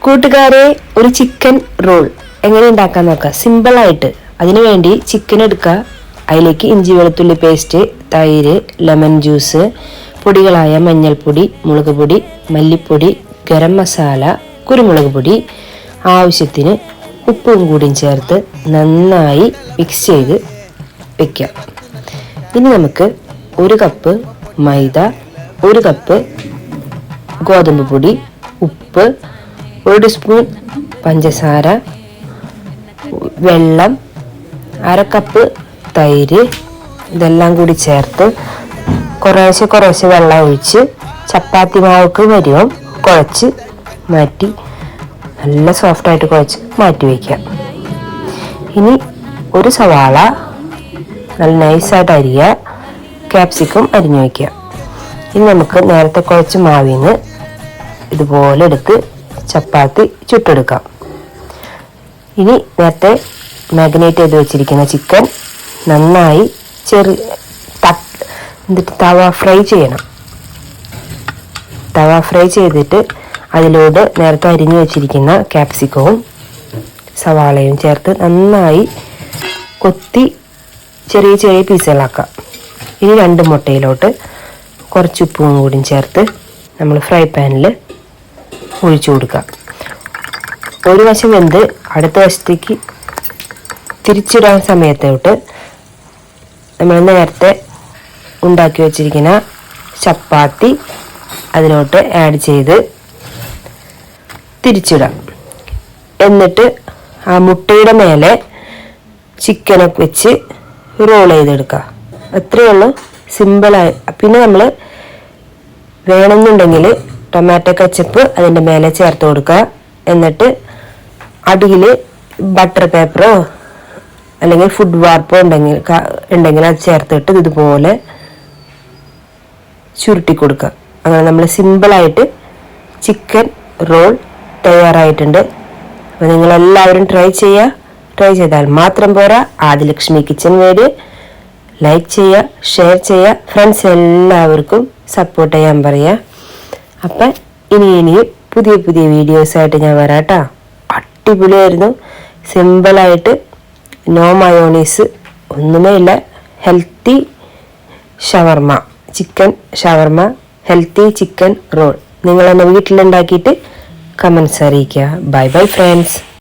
കൂട്ടുകാരെ, ഒരു chicken roll എങ്ങനെ ഉണ്ടാക്കാൻ നോക്കാം. സിമ്പിളായിട്ട്. അതിനുവേണ്ടി ചിക്കൻ എടുക്കുക, അതിലേക്ക് ഇഞ്ചി വെളുത്തുള്ളി പേസ്റ്റ്, തൈര്, ലെമൺ ജ്യൂസ്, പൊടികളായ മഞ്ഞൾപ്പൊടി, മുളക് പൊടി, മല്ലിപ്പൊടി, ഗരം മസാല, കുരുമുളക് പൊടി, ആവശ്യത്തിന് ഉപ്പും കൂടിയും ചേർത്ത് നന്നായി മിക്സ് ചെയ്ത് വെക്കാം. ഇനി നമുക്ക് 1 കപ്പ് മൈദ, 1 കപ്പ് ഗോതമ്പ് പൊടി, ഉപ്പ്, 1 സ്പൂൺ പഞ്ചസാര, വെള്ളം, 1/2 കപ്പ് തൈര്, ഇതെല്ലാം കൂടി ചേർത്ത് കുറേശ്ശെ വെള്ളം ഒഴിച്ച് ചപ്പാത്തി മാവക്ക് വരുമ്പം കുഴച്ച് മാറ്റി നല്ല സോഫ്റ്റായിട്ട് കുഴച്ച് മാറ്റി വയ്ക്കാം. ഇനി 1 സവാള നല്ല നൈസായിട്ട് അരിയുക, ക്യാപ്സിക്കം അരിഞ്ഞു വയ്ക്കുക. ഇനി നമുക്ക് നേരത്തെ കുഴച്ച് മാവിന്ന് ഇതുപോലെ എടുത്ത് ചപ്പാത്തി ചുട്ടെടുക്കാം. ഇനി നേരത്തെ മാഗ്നേറ്റ് ചെയ്ത് വെച്ചിരിക്കുന്ന ചിക്കൻ നന്നായി എന്നിട്ട് തവ ഫ്രൈ ചെയ്യണം. തവ ഫ്രൈ ചെയ്തിട്ട് അതിലൂടെ നേരത്തെ അരിഞ്ഞു വെച്ചിരിക്കുന്ന ക്യാപ്സിക്കവും സവാളയും ചേർത്ത് നന്നായി കൊത്തി ചെറിയ പീസുകളാക്കാം. ഇനി 2 മുട്ടയിലോട്ട് കുറച്ച് ഉപ്പും കൂടി ചേർത്ത് നമ്മൾ ഫ്രൈ പാനിൽ ഒഴിച്ചു കൊടുക്കുക. ഒരു വശം വെന്ത് അടുത്ത വശത്തേക്ക് തിരിച്ചിടാൻ സമയത്തോട്ട് നമ്മൾ നേരത്തെ ഉണ്ടാക്കി വച്ചിരിക്കുന്ന ചപ്പാത്തി അതിലോട്ട് ആഡ് ചെയ്ത് തിരിച്ചിടാം. എന്നിട്ട് ആ മുട്ടയുടെ മേലെ ചിക്കനൊക്കെ വെച്ച് റോൾ ചെയ്തെടുക്കുക. അത്രയേ ഉള്ളൂ, സിമ്പിളായി. പിന്നെ നമ്മൾ വേണമെന്നുണ്ടെങ്കിൽ ടൊമാറ്റോ കെച്ചപ്പ് അതിൻ്റെ മേലെ ചേർത്ത് കൊടുക്കുക. എന്നിട്ട് അടിയിൽ ബട്ടർ പേപ്പറോ അല്ലെങ്കിൽ ഫുഡ് വാർപ്പോ ഉണ്ടെങ്കിൽ അത് ചേർത്തിട്ട് ഇതുപോലെ ചുരുട്ടി കൊടുക്കുക. അങ്ങനെ നമ്മൾ സിമ്പിളായിട്ട് ചിക്കൻ റോൾ തയ്യാറായിട്ടുണ്ട്. അപ്പോൾ നിങ്ങളെല്ലാവരും ട്രൈ ചെയ്താൽ മാത്രം പോരാ. ആദിലക്ഷ്മി കിച്ചൻ വീഡിയോ ലൈക്ക് ചെയ്യുക, ഷെയർ ചെയ്യുക, ഫ്രണ്ട്സ് എല്ലാവർക്കും സപ്പോർട്ട് ചെയ്യാൻ പറയുക. അപ്പം ഇനിയും പുതിയ വീഡിയോസായിട്ട് ഞാൻ വരാം കേട്ടോ. അടിപൊളിയായിരുന്നു, സിമ്പിളായിട്ട്, നോ മയോണീസ്, ഒന്നുമേ ഇല്ല. ഹെൽത്തി ഷവർമ, ചിക്കൻ ഷവർമ, ഹെൽത്തി ചിക്കൻ റോൾ. നിങ്ങളെന്നെ വീട്ടിലുണ്ടാക്കിയിട്ട് കമൻസ് അറിയിക്കുക. Bye friends.